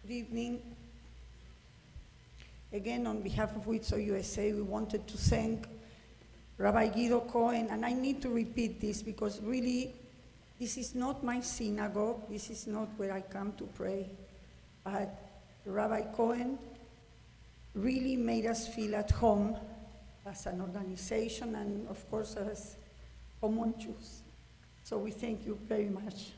Good evening. Again, on behalf of WIZO USA, we wanted to thank Rabbi Guido Cohen, and I need to repeat this because really, this is not my synagogue, this is not where I come to pray, but Rabbi Cohen really made us feel at home as an organization and of course as common Jews. So we thank you very much.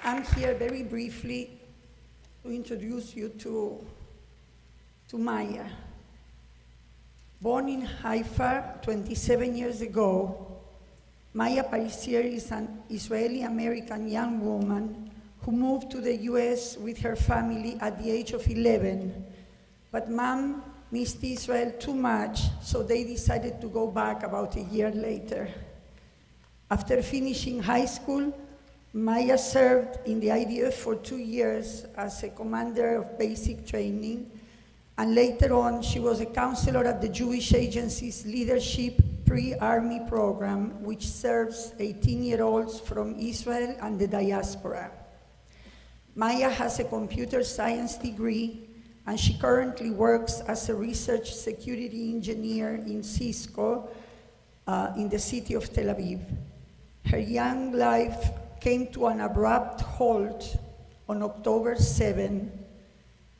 I'm here very briefly to introduce you to Maya. Born in Haifa 27 years ago, 𝗵𝗲𝗶𝗆 is an Israeli-American young woman who moved to the US with her family at the age of 11. But Mom missed Israel too much, so they decided to go back about a year later. After finishing high school, Maya served in the IDF for 2 years as a commander of basic training, and later on she was a counselor at the Jewish Agency's Leadership Pre-Army program, which serves 18-year-olds from Israel and the diaspora. Maya has a computer science degree, and she currently works as a research security engineer in 𝘗cie in the city of Tel Aviv. Her young life came to an abrupt halt on October 7,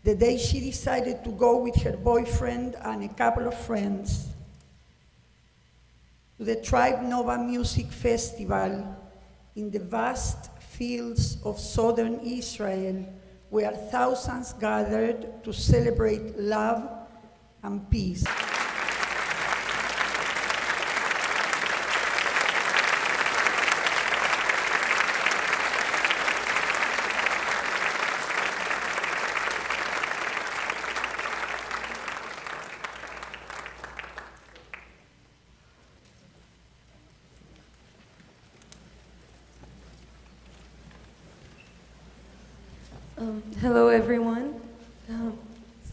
the day she decided to go with her boyfriend and a couple of friends to the 𝗗𝗶𝗹𝗃 music festival in the vast fields of southern Israel, where thousands gathered to celebrate love and peace. Hello, everyone.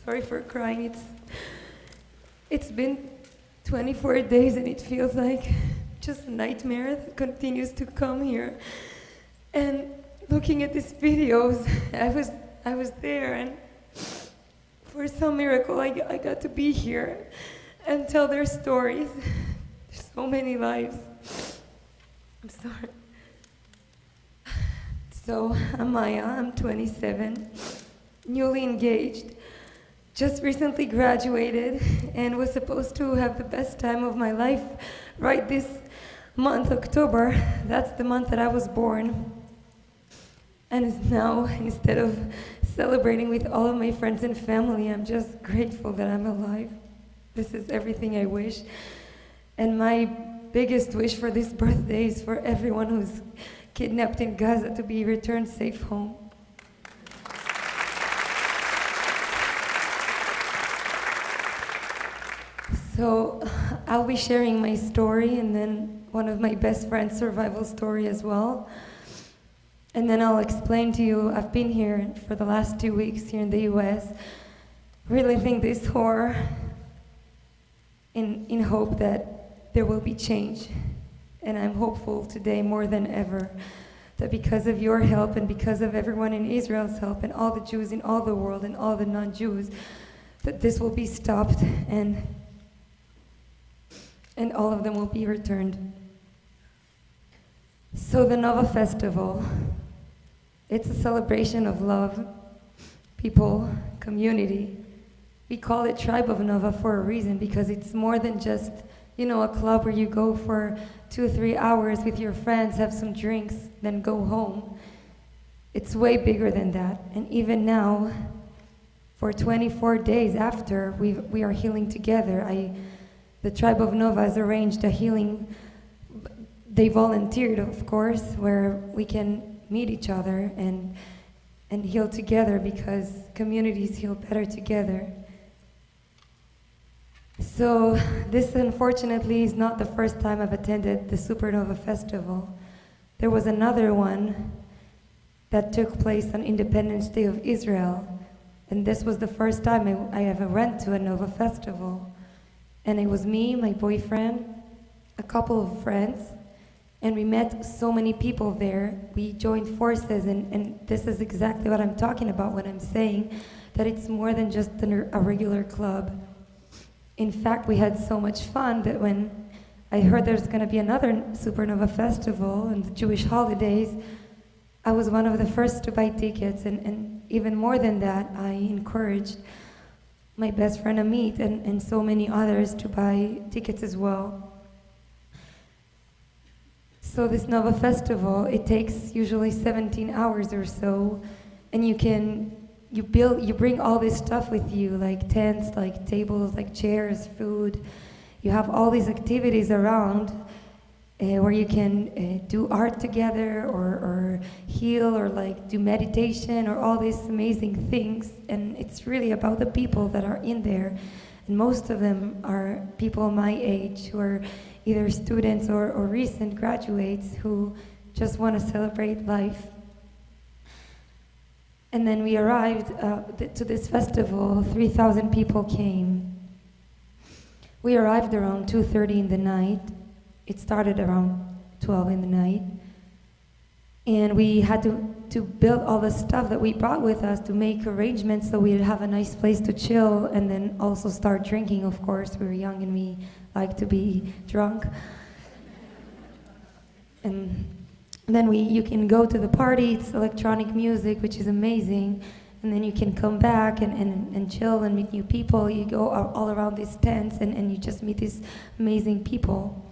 Sorry for crying. It's been 24 days, and it feels like just a nightmare that continues to come here. And looking at these videos, I was there, and for some miracle, I got to be here and tell their stories. There's so many lives. I'm sorry. So, I'm Maya, I'm 27, newly engaged, just recently graduated, and was supposed to have the best time of my life right this month, October. That's the month that I was born. And now, instead of celebrating with all of my friends and family, I'm just grateful that I'm alive. This is everything I wish. And my biggest wish for this birthday is for everyone who's kidnapped in Gaza to be returned safe home. So I'll be sharing my story and then one of my best friend's survival story as well. And then I'll explain to you, I've been here for the last 2 weeks here in the US, reliving this horror in hope that there will be change. And I'm hopeful today more than ever that because of your help and because of everyone in Israel's help and all the Jews in all the world and all the non-Jews, that this will be stopped and all of them will be returned. So the Nova Festival, it's a celebration of love, people, community. We call it Tribe of Nova for a reason, because it's more than just, you know, a club where you go for 2 or 3 hours with your friends, have some drinks, then go home. It's way bigger than that. And even now, for 24 days after, we are healing together. The Tribe of Nova has arranged a healing. They volunteered, of course, where we can meet each other and heal together, because communities heal better together. So this, unfortunately, is not the first time I've attended the Supernova Festival. There was another one that took place on Independence Day of Israel, and this was the first time I ever went to a Nova Festival. And it was me, my boyfriend, a couple of friends, And we met so many people there. We joined forces, and this is exactly what I'm talking about when I'm saying that it's more than just a regular club. In fact, we had so much fun that when I heard there's going to be another Supernova Festival and the Jewish holidays, I was one of the first to buy tickets, and even more than that, I encouraged my best friend Amit and so many others to buy tickets as well. So this Nova Festival, it takes usually 17 hours or so, and you bring all this stuff with you, like tents, like tables, like chairs, food. You have all these activities around where you can do art together or heal or like do meditation or all these amazing things. And it's really about the people that are in there. And most of them are people my age who are either students or recent graduates who just want to celebrate life. And then we arrived to this festival. 3,000 people came. We arrived around 2:30 in the night. It started around 12 in the night. And we had to build all the stuff that we brought with us to make arrangements so we'd have a nice place to chill and then also start drinking, of course. We were young and we like to be drunk. And then you can go to the party, it's electronic music, which is amazing. And then you can come back and chill and meet new people. You go all around these tents and you just meet these amazing people.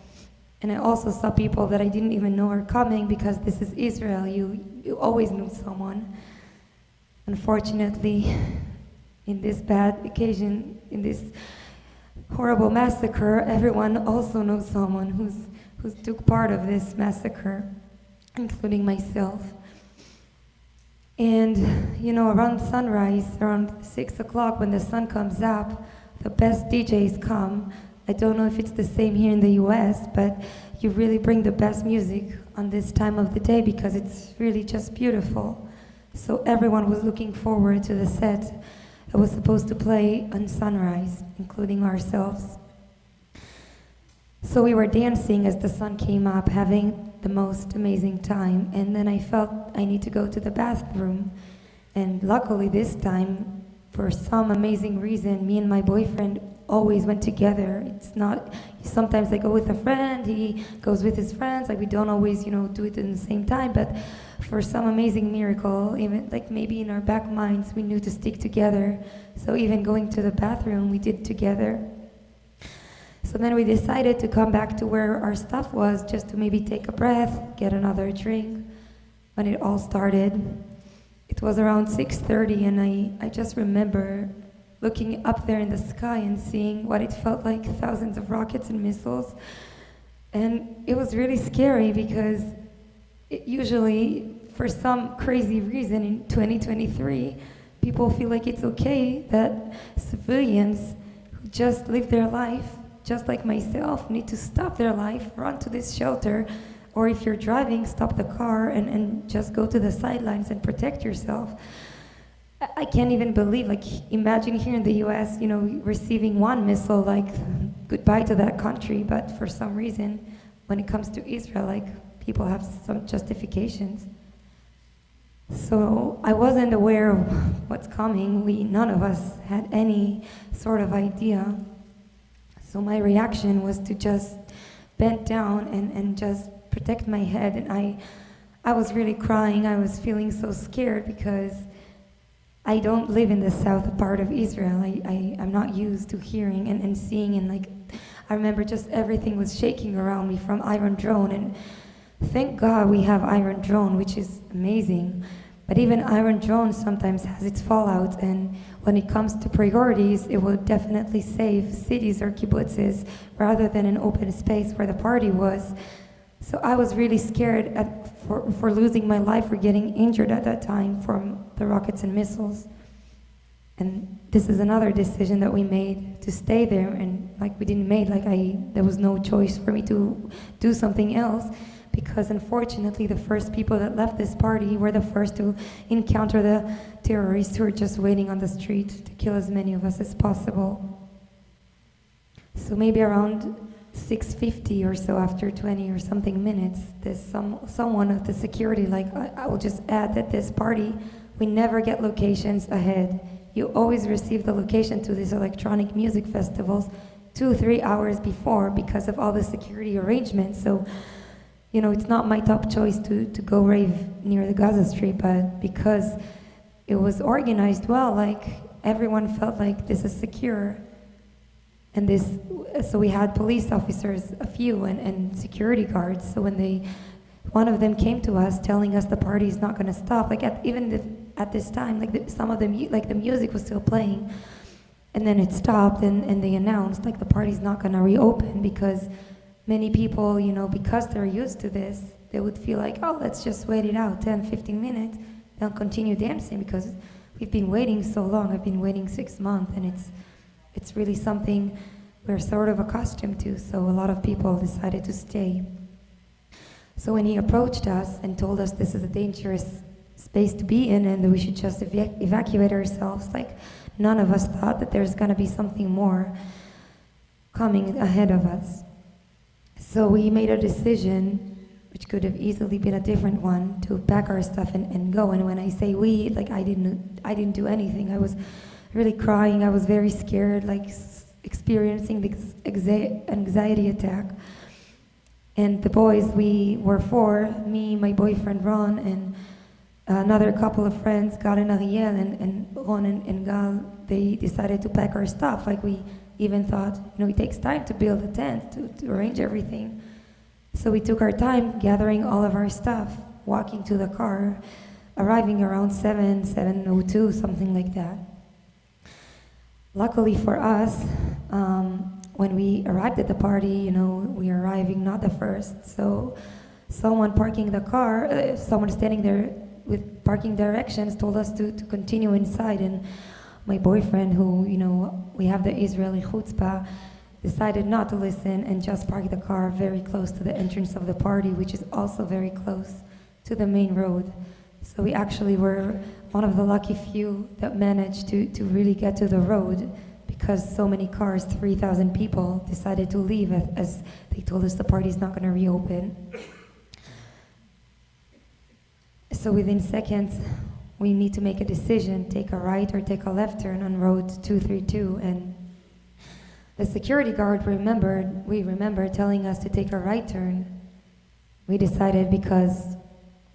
And I also saw people that I didn't even know are coming because this is Israel. You always know someone. Unfortunately, in this bad occasion, in this horrible massacre, everyone also knows someone who's took part of this massacre, including myself. And, around sunrise, around 6 o'clock when the sun comes up, the best DJs come. I don't know if it's the same here in the US, but you really bring the best music on this time of the day because it's really just beautiful. So everyone was looking forward to the set that was supposed to play on sunrise, including ourselves. So we were dancing as the sun came up, having the most amazing time. And then I felt I need to go to the bathroom. And luckily this time, for some amazing reason, me and my boyfriend always went together. It's not, sometimes I go with a friend, he goes with his friends, like we don't always, do it in the same time, but for some amazing miracle, even like maybe in our back minds, we knew to stick together. So even going to the bathroom, we did together. So then we decided to come back to where our stuff was, just to maybe take a breath, get another drink. When it all started, it was around 6:30, and I just remember looking up there in the sky and seeing what it felt like, thousands of rockets and missiles. And it was really scary because usually, for some crazy reason in 2023, people feel like it's okay that civilians who just live their life, just like myself, need to stop their life, run to this shelter, or if you're driving, stop the car and just go to the sidelines and protect yourself. I can't even believe, imagine here in the US, receiving one missile, goodbye to that country, but for some reason, when it comes to Israel, people have some justifications. So I wasn't aware of what's coming. None of us had any sort of idea. So my reaction was to just bend down and just protect my head, and I was really crying. I was feeling so scared because I don't live in the south part of Israel. I'm not used to hearing and seeing, and I remember just everything was shaking around me from Iron Drone, and thank God we have Iron Drone, which is amazing. But even Iron Drone sometimes has its fallout, and when it comes to priorities, it will definitely save cities or kibbutzes rather than an open space where the party was. So I was really scared for losing my life or getting injured at that time from the rockets and missiles. And this is another decision that we made to stay there, and we didn't make, there was no choice for me to do something else, because unfortunately the first people that left this party were the first to encounter the terrorists who were just waiting on the street to kill as many of us as possible. So maybe around 6:50 or so, after 20 or something minutes, there's someone of the security, like, I will just add that this party, we never get locations ahead. You always receive the location to these electronic music festivals 2-3 hours before because of all the security arrangements. So, you know, it's not my top choice to go rave near the Gaza Strip, but because it was organized well, like, everyone felt like this is secure. And so we had police officers, a few, and security guards. So when one of them came to us telling us the party is not going to stop, like at this time, like some of them, like the music was still playing, and then it stopped, and they announced like the party's not going to reopen because many people, you know, because they're used to this, they would feel like, oh, let's just wait it out 10-15 minutes, they'll continue dancing because we've been waiting so long. I've been waiting 6 months, and it's really something we're sort of accustomed to, so a lot of people decided to stay. So when he approached us and told us this is a dangerous space to be in and that we should just evacuate ourselves, like, none of us thought that there's going to be something more coming ahead of us. So we made a decision, which could have easily been a different one, to pack our stuff and go. And when I say we, like, I didn't do anything. I was really crying. I was very scared, like experiencing this anxiety attack. And the boys, we were four, me, my boyfriend Ron, and another couple of friends, Gal and Ariel, and Ron and Gal, they decided to pack our stuff. Like, we even thought, you know, it takes time to build a tent, to arrange everything. So we took our time gathering all of our stuff, walking to the car, arriving around 7:02, something like that. Luckily for us, when we arrived at the party, you know, we were arriving not the first, so someone parking the car, someone standing there with parking directions told us to continue inside, and my boyfriend, who, you know, we have the Israeli chutzpah, decided not to listen and just parked the car very close to the entrance of the party, which is also very close to the main road. So we actually were one of the lucky few that managed to really get to the road, because so many cars, 3,000 people, decided to leave as they told us the party's not going to reopen. So within seconds, we need to make a decision, take a right or take a left turn on road 232, and the security guard remembered telling us to take a right turn. We decided, because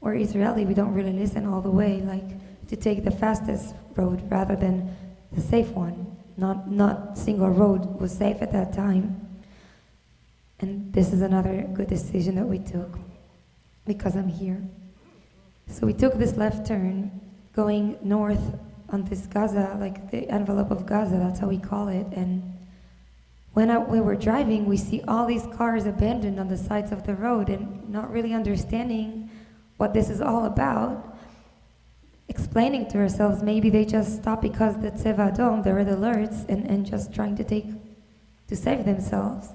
we're Israeli, we don't really listen all the way, like, to take the fastest road rather than the safe one. Not single road was safe at that time. And this is another good decision that we took, because I'm here. So we took this left turn, going north on this Gaza, like the envelope of Gaza, that's how we call it. And when we were driving, we see all these cars abandoned on the sides of the road, and not really understanding what this is all about, explaining to ourselves maybe they just stopped because the 𝗱𝗏 𝗀𝗽, the red alerts, and just trying to save themselves.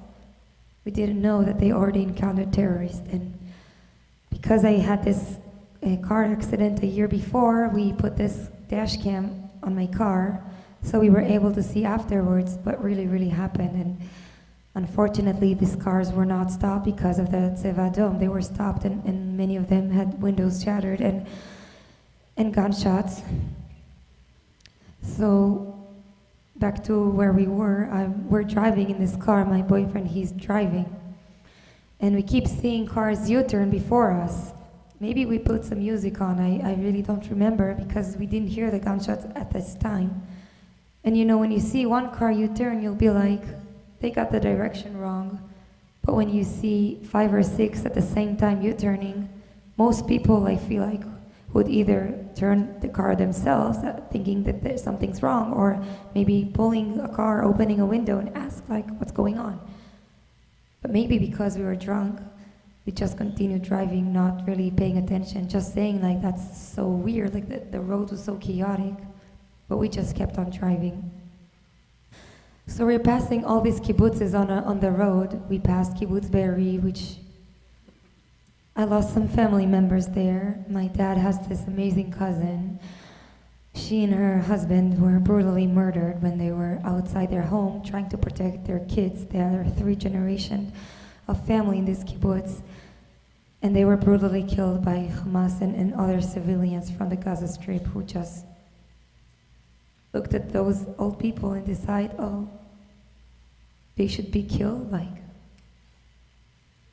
We didn't know that they already encountered terrorists. And because I had this car accident a year before, we put this dash cam on my car, so we were able to see afterwards what really happened. And unfortunately, these cars were not stopped because of the 𝗱𝗏 𝗀𝗽. They were stopped, and many of them had windows shattered and gunshots. So back to where we were, we're driving in this car, my boyfriend, he's driving. And we keep seeing cars U-turn before us. Maybe we put some music on, I really don't remember, because we didn't hear the gunshots at this time. And you know, when you see one car U-turn, you'll be like, they got the direction wrong. But when you see 5 or 6 at the same time U-turning, most people, I feel like, would either turn the car themselves, thinking that something's wrong, or maybe pulling a car, opening a window, and ask, like, what's going on? But maybe because we were drunk, we just continued driving, not really paying attention, just saying, like, that's so weird, like the road was so chaotic, but we just kept on driving. So we're passing all these kibbutzes on the road. We passed kibbutz Be'eri, which I lost some family members there. My dad has this amazing cousin. She and her husband were brutally murdered when they were outside their home trying to protect their kids. They are 3 generations of family in this kibbutz. And they were brutally killed by Hamas and other civilians from the Gaza Strip who just looked at those old people and decided, oh, they should be killed, like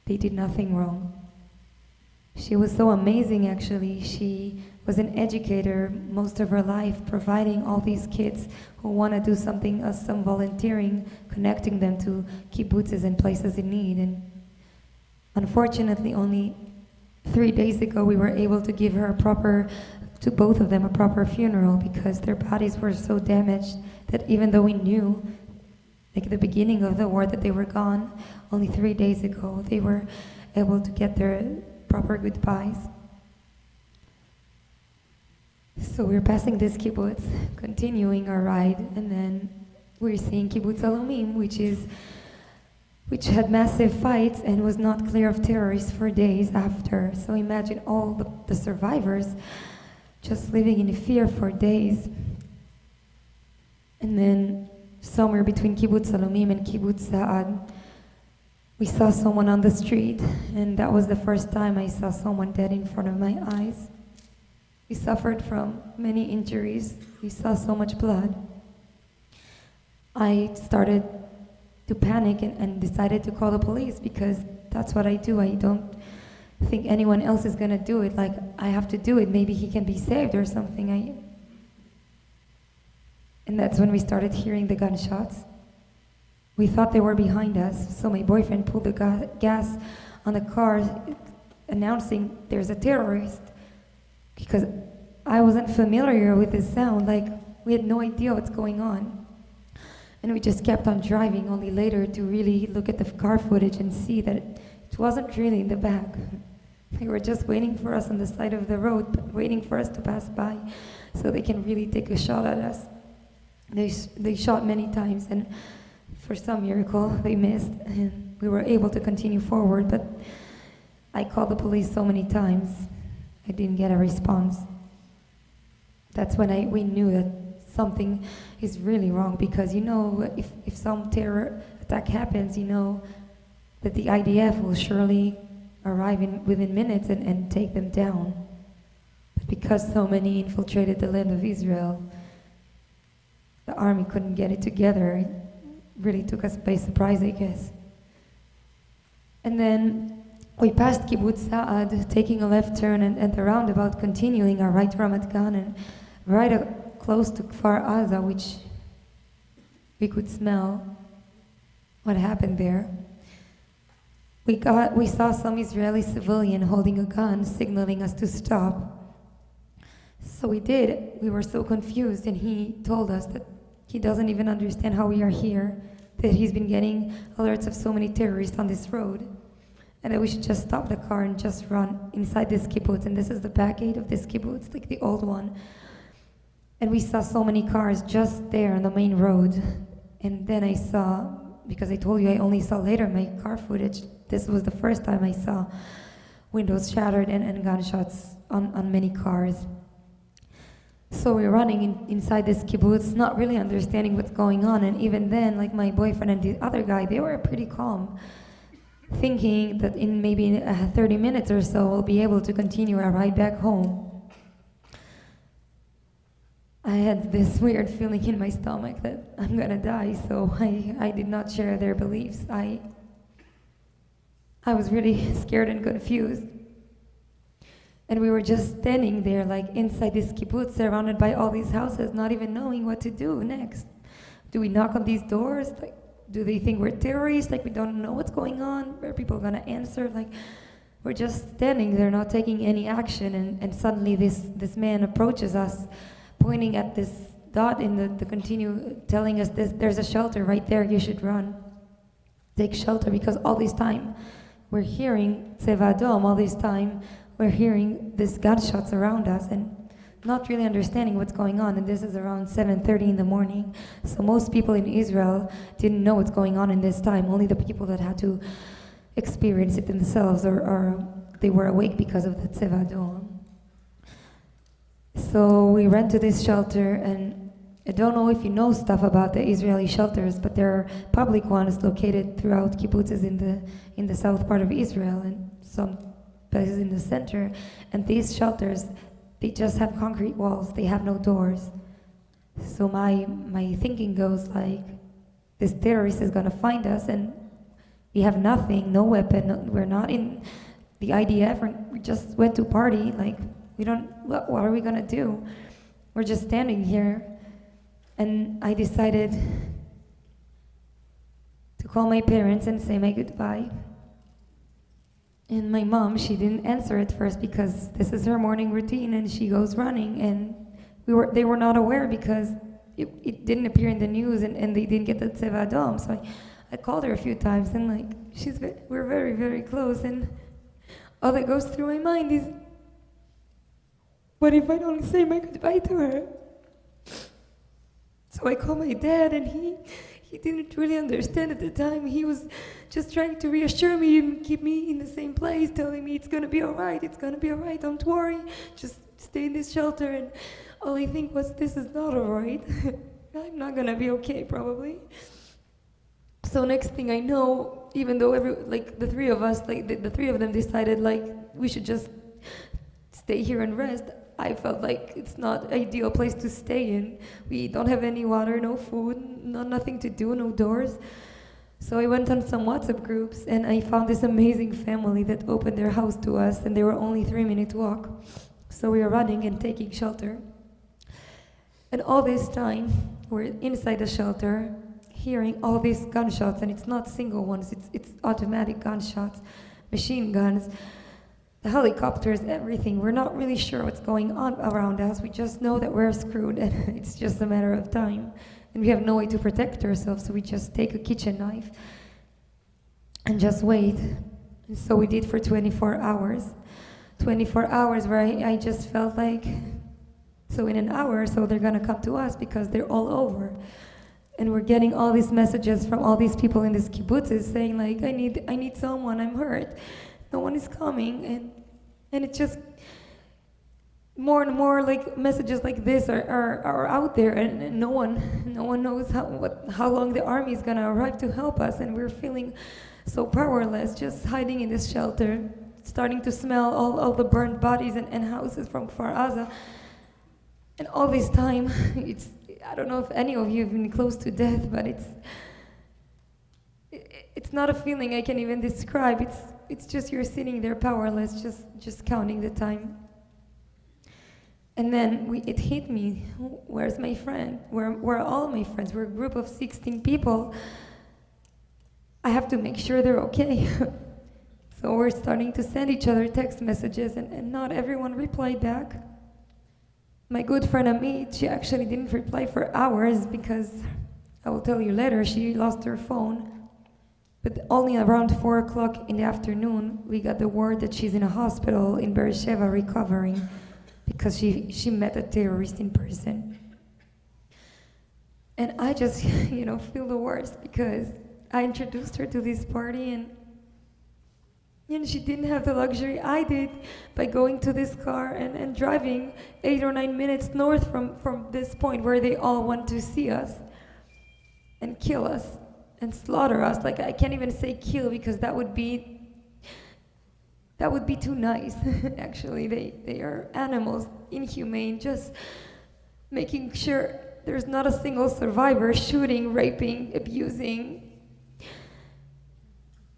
they did nothing wrong. She was so amazing, actually. She was an educator most of her life, providing all these kids who want to do something, some volunteering, connecting them to kibbutzes and places in need. And unfortunately, only 3 days ago, we were able to give her to both of them a proper funeral because their bodies were so damaged that even though we knew, like the beginning of the war, that they were gone, only 3 days ago, they were able to get their proper goodbyes. So we're passing this kibbutz, continuing our ride, and then we're seeing kibbutz Alumim, which had massive fights and was not clear of terrorists for days after. So imagine all the survivors just living in fear for days. And then somewhere between kibbutz Alumim and kibbutz Sa'ad, we saw someone on the street, and that was the first time I saw someone dead in front of my eyes. He suffered from many injuries. We saw so much blood. I started to panic and decided to call the police because that's what I do. I don't think anyone else is gonna do it. Like, I have to do it. Maybe he can be saved or something. And that's when we started hearing the gunshots. We thought they were behind us, so my boyfriend pulled the gas on the car, announcing there's a terrorist, because I wasn't familiar with this sound. Like, we had no idea what's going on. And we just kept on driving, only later to really look at the car footage and see that it wasn't really in the back. They were just waiting for us on the side of the road, waiting for us to pass by so they can really take a shot at us. They shot many times, and for some miracle, they missed, and we were able to continue forward, but I called the police so many times, I didn't get a response. That's when we knew that something is really wrong, because if some terror attack happens, that the IDF will surely arrive within minutes and take them down. But because so many infiltrated the land of Israel, the army couldn't get it together. It really took us by surprise, I guess. And then we passed kibbutz Sa'ad, taking a left turn and the roundabout, continuing our right to Ramat Gan, and right close to Kfar Aza, which we could smell what happened there. We saw some Israeli civilian holding a gun, signaling us to stop. So we did. We were so confused, and he told us that he doesn't even understand how we are here, that he's been getting alerts of so many terrorists on this road, and that we should just stop the car and just run inside this kibbutz. And this is the back gate of this kibbutz, like the old one. And we saw so many cars just there on the main road. And then I saw, because I told you I only saw later my car footage, this was the first time I saw windows shattered and gunshots on many cars. So we're running inside this kibbutz, not really understanding what's going on. And even then, like my boyfriend and the other guy, they were pretty calm, thinking that in maybe 30 minutes or so, we'll be able to continue our ride back home. I had this weird feeling in my stomach that I'm gonna die, so I did not share their beliefs. I was really scared and confused. And we were just standing there, like inside this kibbutz, surrounded by all these houses, not even knowing what to do next. Do we knock on these doors? Like, do they think we're terrorists? Like, we don't know what's going on? Are people gonna answer? Like, we're just standing there, not taking any action, and suddenly this man approaches us, pointing at this dot in the continue, telling us there's a shelter right there, you should run. Take shelter, because all this time we're hearing 𝗱𝗏 Adom, all this time we're hearing these gunshots around us and not really understanding what's going on. And this is around 7:30 in the morning. So most people in Israel didn't know what's going on in this time. Only the people that had to experience it themselves, or they were awake because of the 𝗱𝗏 Adom. So we went to this shelter, and I don't know if you know stuff about the Israeli shelters, but there are public ones located throughout kibbutzes in the south part of Israel and some places in the center. And these shelters, they just have concrete walls. They have no doors. So my thinking goes like, this terrorist is gonna find us, and we have nothing, no weapon. We're not in the IDF. We just went to party. Like, we don't. What are we gonna do? We're just standing here. And I decided to call my parents and say my goodbye. And my mom, she didn't answer at first because this is her morning routine, and she goes running. And they were not aware because it didn't appear in the news, and they didn't get the 𝗱𝗶𝗿𝗶𝗃. So I called her a few times, and like we're very, very close. And all that goes through my mind is, what if I don't say my goodbye to her? So I called my dad, and he didn't really understand at the time. He was just trying to reassure me and keep me in the same place, telling me it's gonna be all right, don't worry, just stay in this shelter. And all I think was, this is not all right. I'm not gonna be okay, probably. So next thing I know, even though the three of us, the three of them decided we should just stay here and rest, I felt like it's not an ideal place to stay in. We don't have any water, no food, nothing to do, no doors. So I went on some WhatsApp groups, and I found this amazing family that opened their house to us, and they were only 3-minute walk. So we were running and taking shelter. And all this time, we're inside the shelter, hearing all these gunshots, and it's not single ones, it's automatic gunshots, machine guns, the helicopters, everything. We're not really sure what's going on around us. We just know that we're screwed, and it's just a matter of time. And we have no way to protect ourselves, so we just take a kitchen knife and just wait. And so we did for 24 hours. 24 hours where I just felt like, so in an hour or so they're gonna come to us because they're all over. And we're getting all these messages from all these people in these kibbutzes saying like, I need someone, I'm hurt. No one is coming, and it's just more and more like messages like this are out there, and no one knows how long the army is gonna arrive to help us, and we're feeling so powerless, just hiding in this shelter, starting to smell all the burned bodies and houses from Kfar Aza. And all this time, I don't know if any of you have been close to death, but it's not a feeling I can even describe. It's just you're sitting there powerless, just counting the time. And then it hit me. Where's my friend? Where are all my friends? We're a group of 16 people. I have to make sure they're okay. So we're starting to send each other text messages, and not everyone replied back. My good friend 𝗵𝗲𝗍, she actually didn't reply for hours because, I will tell you later, she lost her phone. But only around 4 o'clock in the afternoon, we got the word that she's in a hospital in Beersheba recovering because she met a terrorist in person. And I just, feel the worst because I introduced her to this party, and she didn't have the luxury I did by going to this car and driving 8 or 9 minutes north from this point where they all want to see us and kill us and slaughter us. Like, I can't even say kill because that would be too nice. Actually, they are animals, inhumane, just making sure there's not a single survivor, shooting, raping, abusing.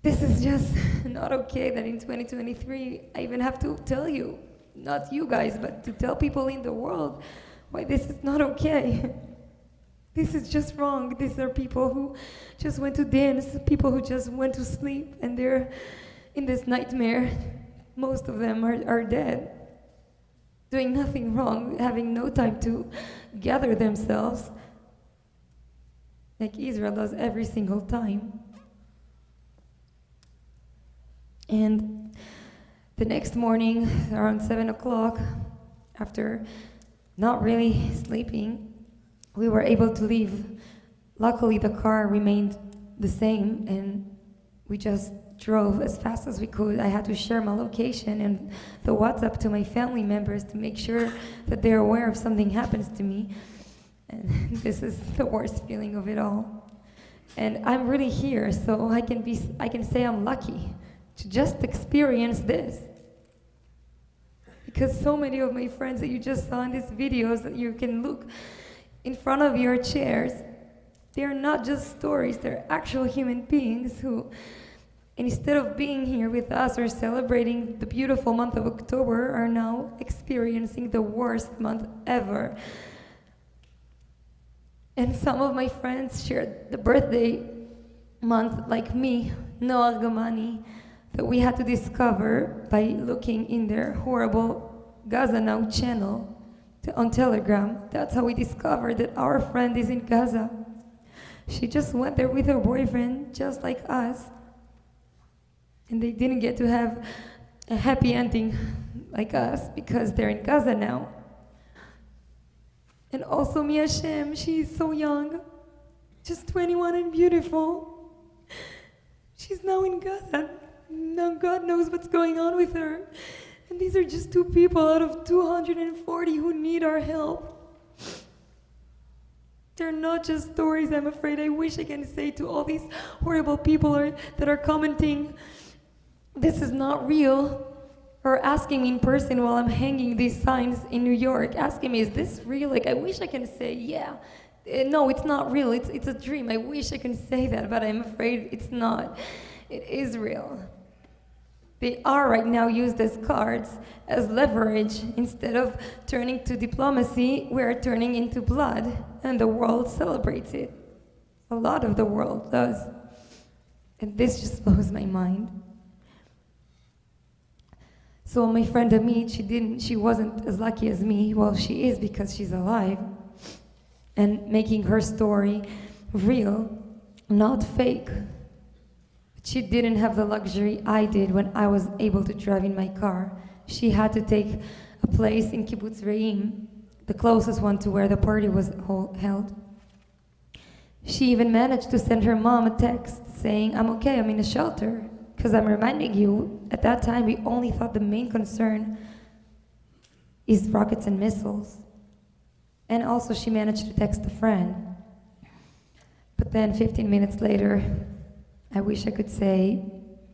This is just not okay that in 2023, I even have to tell you, not you guys, but to tell people in the world why this is not okay. This is just wrong. These are people who just went to dance, people who just went to sleep, and they're in this nightmare. Most of them are dead, doing nothing wrong, having no time to gather themselves, like Israel does every single time. And the next morning, around 7 o'clock, after not really sleeping, we were able to leave. Luckily, the car remained the same, and we just drove as fast as we could. I had to share my location and the WhatsApp to my family members to make sure that they're aware if something happens to me. And this is the worst feeling of it all. And I'm really here, so I can say I'm lucky to just experience this. Because so many of my friends that you just saw in these videos that you can look in front of your chairs, they're not just stories, they're actual human beings who, instead of being here with us or celebrating the beautiful month of October, are now experiencing the worst month ever. And some of my friends shared the birthday month like me, no Argamani, that we had to discover by looking in their horrible Gaza Now channel on Telegram. That's how we discovered that our friend is in Gaza. She just went there with her boyfriend, just like us. And they didn't get to have a happy ending like us because they're in Gaza now. And also 𝗵𝗲𝗹𝗃, she's so young, just 21 and beautiful. She's now in Gaza. Now God knows what's going on with her. And these are just 2 people out of 240 who need our help. They're not just stories, I'm afraid. I wish I can say to all these horrible people that are commenting, this is not real, or asking me in person while I'm hanging these signs in New York, asking me, is this real? Like, I wish I can say, yeah. No, it's not real, it's a dream. I wish I can say that, but I'm afraid it's not. It is real. They are right now used as cards, as leverage. Instead of turning to diplomacy, we're turning into blood, and the world celebrates it. A lot of the world does. And this just blows my mind. So my friend 𝗵𝗲𝗃, she wasn't as lucky as me. Well, she is because she's alive. And making her story real, not fake. She didn't have the luxury I did when I was able to drive in my car. She had to take a place in Kibbutz Re'im, the closest one to where the party was held. She even managed to send her mom a text saying, I'm okay, I'm in a shelter. Because I'm reminding you, at that time we only thought the main concern is rockets and missiles. And also she managed to text a friend. But then 15 minutes later, I wish I could say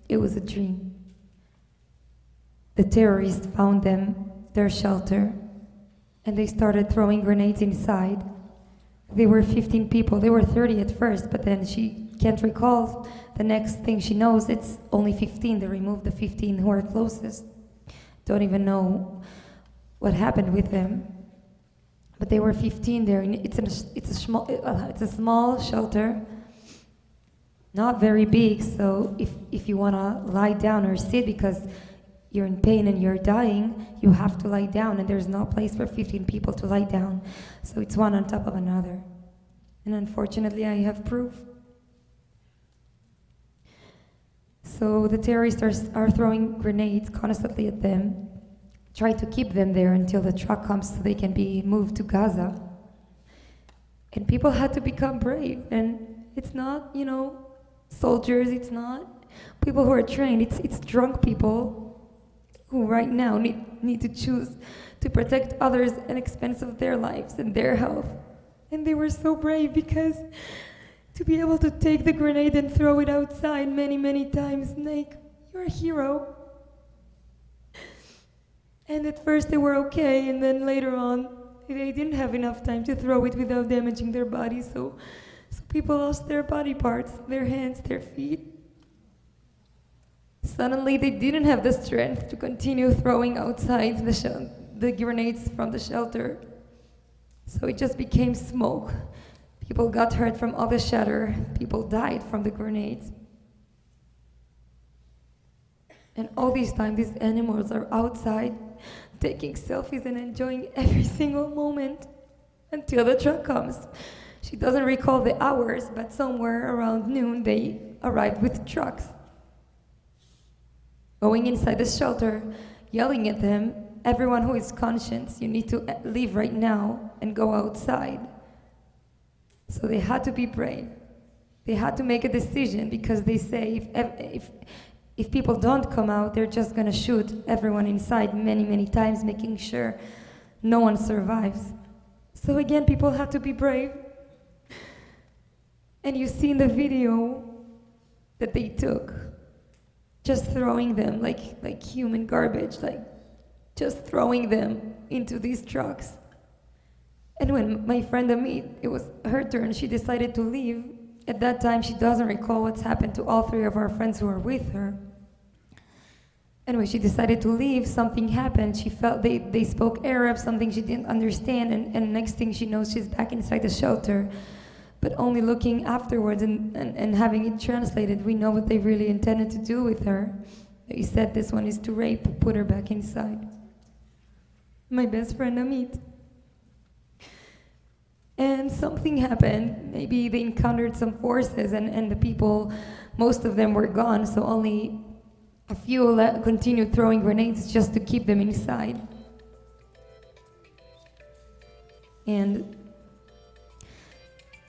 it was a dream. The terrorists found their shelter, and they started throwing grenades inside. They were 15 people. They were 30 at first, but then she can't recall. The next thing she knows, it's only 15. They removed the 15 who are closest. Don't even know what happened with them. But they were 15 there. It's a small shelter. Not very big, so if you want to lie down or sit because you're in pain and you're dying, you have to lie down, and there's no place for 15 people to lie down. So it's one on top of another. And unfortunately, I have proof. So the terrorists are throwing grenades constantly at them, try to keep them there until the truck comes so they can be moved to Gaza. And people had to become brave, and it's not, soldiers, it's not people who are trained, it's drunk people who right now need to choose to protect others at the expense of their lives and their health. And they were so brave because to be able to take the grenade and throw it outside many, many times, like, you're a hero. And at first they were okay, and then later on, they didn't have enough time to throw it without damaging their bodies, so people lost their body parts, their hands, their feet. Suddenly, they didn't have the strength to continue throwing outside the grenades from the shelter. So it just became smoke. People got hurt from all the shatter. People died from the grenades. And all this time, these animals are outside, taking selfies and enjoying every single moment until the truck comes. She doesn't recall the hours, but somewhere around noon, they arrived with trucks. Going inside the shelter, yelling at them, everyone who is conscious, you need to leave right now and go outside. So they had to be brave. They had to make a decision because they say if people don't come out, they're just gonna shoot everyone inside many, many times, making sure no one survives. So again, people have to be brave. And you see in the video that they took, just throwing them like human garbage, like just throwing them into these trucks. And when my friend 𝗵𝗲𝗍, it was her turn, she decided to leave. At that time, she doesn't recall what's happened to all three of our friends who were with her. And when she decided to leave, something happened. She felt they spoke Arab, something she didn't understand, and next thing she knows, she's back inside the shelter. But only looking afterwards and having it translated, we know what they really intended to do with her. They said this one is to rape, put her back inside. My best friend 𝗵𝗲𝗍. And something happened. Maybe they encountered some forces and the people, most of them were gone, so only a few continued throwing grenades just to keep them inside. And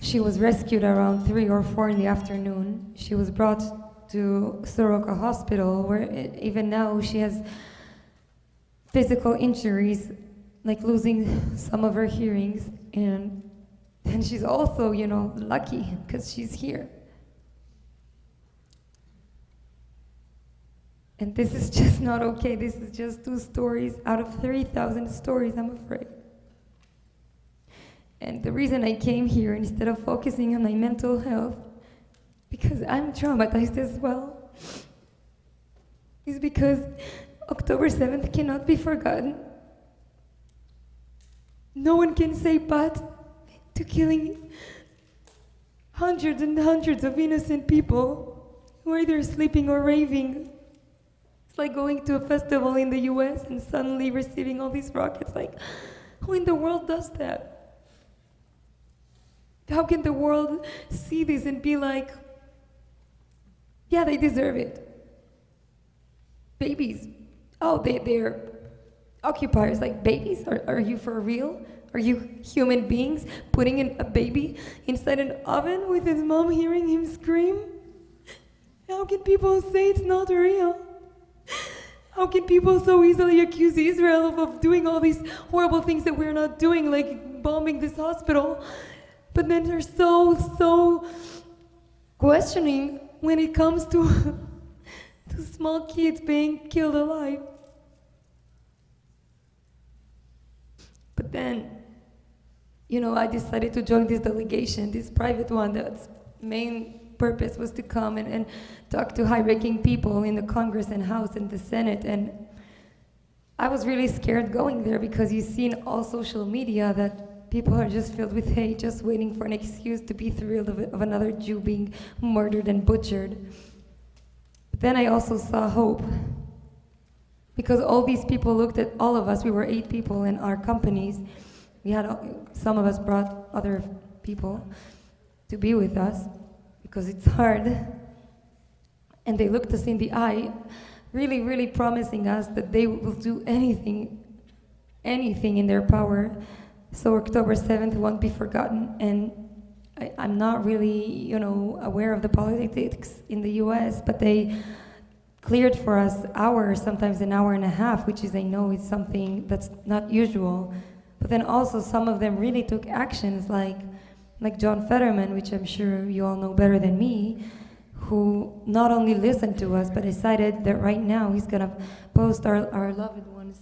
she was rescued around 3 or 4 in the afternoon. She was brought to Soroka Hospital, where even now she has physical injuries, like losing some of her hearings. And she's also, lucky because she's here. And this is just not okay. This is just 2 stories out of 3,000 stories, I'm afraid. And the reason I came here instead of focusing on my mental health, because I'm traumatized as well, is because October 7th cannot be forgotten. No one can say but to killing hundreds and hundreds of innocent people who are either sleeping or raving. It's like going to a festival in the US and suddenly receiving all these rockets. Like, who in the world does that? How can the world see this and be like, yeah, they deserve it? Babies, oh, they're occupiers, like babies? Are you for real? Are you human beings putting a baby inside an oven with his mom hearing him scream? How can people say it's not real? How can people so easily accuse Israel of doing all these horrible things that we're not doing, like bombing this hospital? But then they're so questioning when it comes to small kids being killed alive. But then, I decided to join this delegation, this private one that's main purpose was to come and talk to high-ranking people in the Congress and House and the Senate. And I was really scared going there because you see in all social media that people are just filled with hate, just waiting for an excuse to be thrilled of another Jew being murdered and butchered. But then I also saw hope, because all these people looked at all of us. We were 8 people in our companies. We had, some of us brought other people to be with us because it's hard. And they looked us in the eye, really, really promising us that they will do anything in their power so October 7th won't be forgotten. And I'm not really, aware of the politics in the US, but they cleared for us hours, sometimes an hour and a half, which is, I know, is something that's not usual. But then also some of them really took actions, like John Fetterman, which I'm sure you all know better than me, who not only listened to us, but decided that right now he's gonna post our loved ones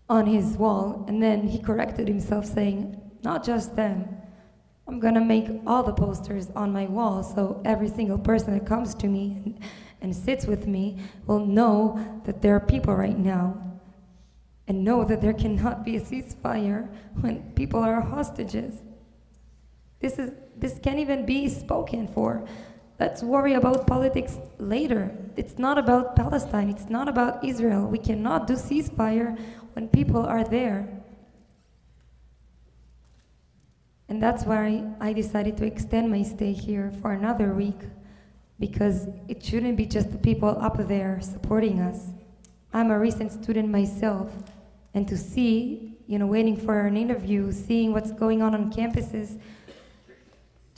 on his wall. And then he corrected himself, saying, not just them, I'm gonna make all the posters on my wall, so every single person that comes to me and sits with me will know that there are people right now, and know that there cannot be a ceasefire when people are hostages. This can't even be spoken for. Let's worry about politics later. It's not about Palestine, it's not about Israel. We cannot do ceasefire when people are there. And that's why I decided to extend my stay here for another week, because it shouldn't be just the people up there supporting us. I'm a recent student myself, and to see, waiting for an interview, seeing what's going on campuses,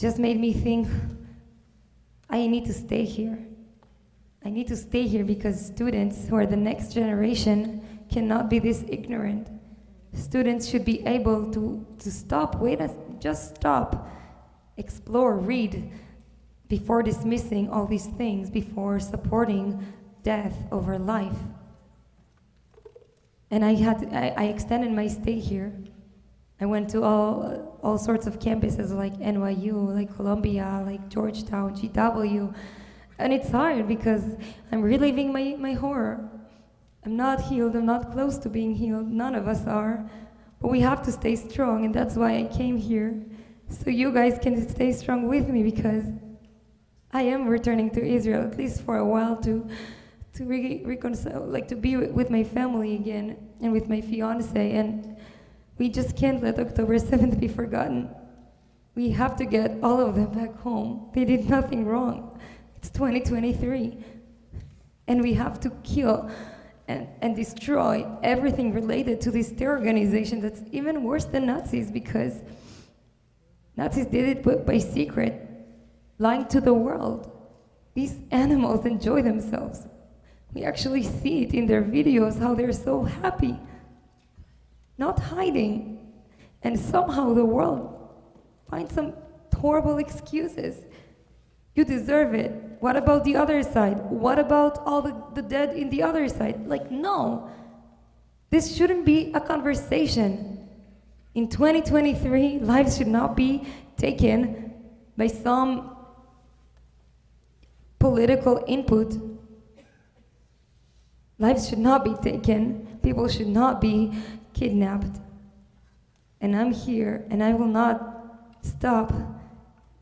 just made me think, I need to stay here. I need to stay here because students who are the next generation cannot be this ignorant. Students should be able to stop, just stop, explore, read, before dismissing all these things, before supporting death over life. And I extended my stay here. I went to all sorts of campuses like NYU, like Columbia, like Georgetown, GW. And it's hard because I'm reliving my horror. I'm not healed, I'm not close to being healed, none of us are. But we have to stay strong, and that's why I came here. So you guys can stay strong with me, because I am returning to Israel, at least for a while, to reconcile, like to be with my family again, and with my fiance, and we just can't let October 7th be forgotten. We have to get all of them back home. They did nothing wrong. It's 2023. And we have to kill and destroy everything related to this terror organization that's even worse than Nazis, because Nazis did it by secret, lying to the world. These animals enjoy themselves. We actually see it in their videos, how they're so happy, not hiding. And somehow the world finds some horrible excuses. You deserve it. What about the other side? What about all the dead in the other side? Like, no. This shouldn't be a conversation. In 2023, lives should not be taken by some political input. Lives should not be taken. People should not be kidnapped. And I'm here, and I will not stop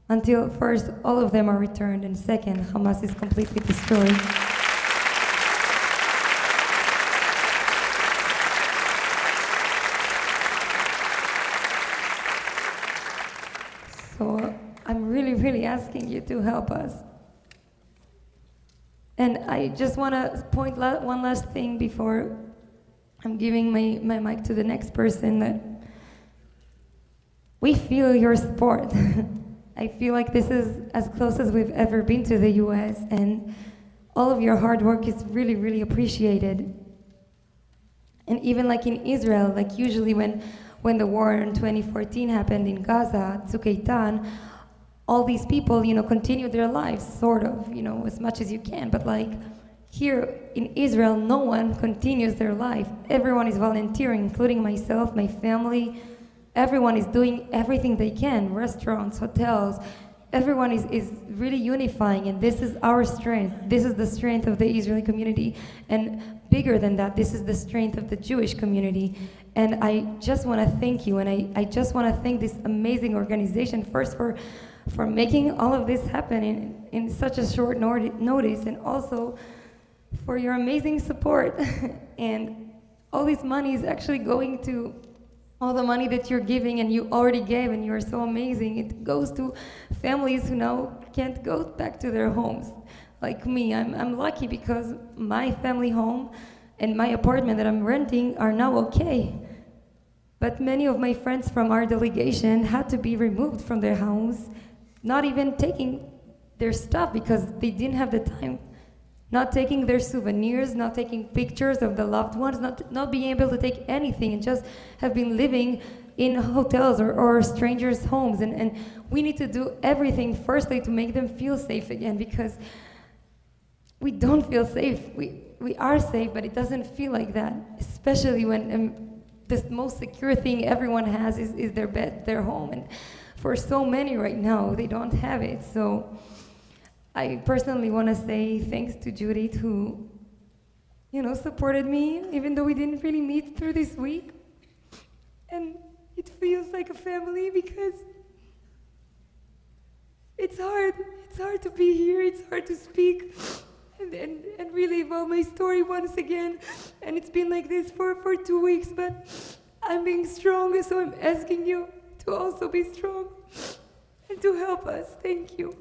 until first, all of them are returned, and second, Hamas is completely destroyed. So I'm really, really asking you to help us. And I just want to point one last thing before I'm giving my mic to the next person, that we feel your support. I feel like this is as close as we've ever been to the US, and all of your hard work is really, really appreciated. And even like in Israel, like usually when the war in 2014 happened in Gaza, 𝘁cie𝗱𝗍, all these people, continue their lives, sort of, as much as you can. But like here in Israel, no one continues their life. Everyone is volunteering, including myself, my family. Everyone is doing everything they can, restaurants, hotels. Everyone is really unifying, and this is our strength. This is the strength of the Israeli community. And bigger than that, this is the strength of the Jewish community. And I just want to thank you, and I just want to thank this amazing organization first for making all of this happen in such a short notice, and also for your amazing support. And all this money is actually going to, all the money that you're giving and you already gave, and you're so amazing, it goes to families who now can't go back to their homes. Like me, I'm lucky because my family home and my apartment that I'm renting are now okay. But many of my friends from our delegation had to be removed from their homes, not even taking their stuff because they didn't have the time, not taking their souvenirs, not taking pictures of the loved ones, not being able to take anything, and just have been living in hotels or strangers' homes. And we need to do everything firstly to make them feel safe again, because we don't feel safe. We are safe, but it doesn't feel like that, especially when the most secure thing everyone has is their bed, their home. And for so many right now, they don't have it. So I personally want to say thanks to Judith, who, supported me, even though we didn't really meet through this week. And it feels like a family, because it's hard. It's hard to be here. It's hard to speak and relive all my story once again. And it's been like this for 2 weeks, but I'm being strong, so I'm asking you to also be strong and to help us. Thank you.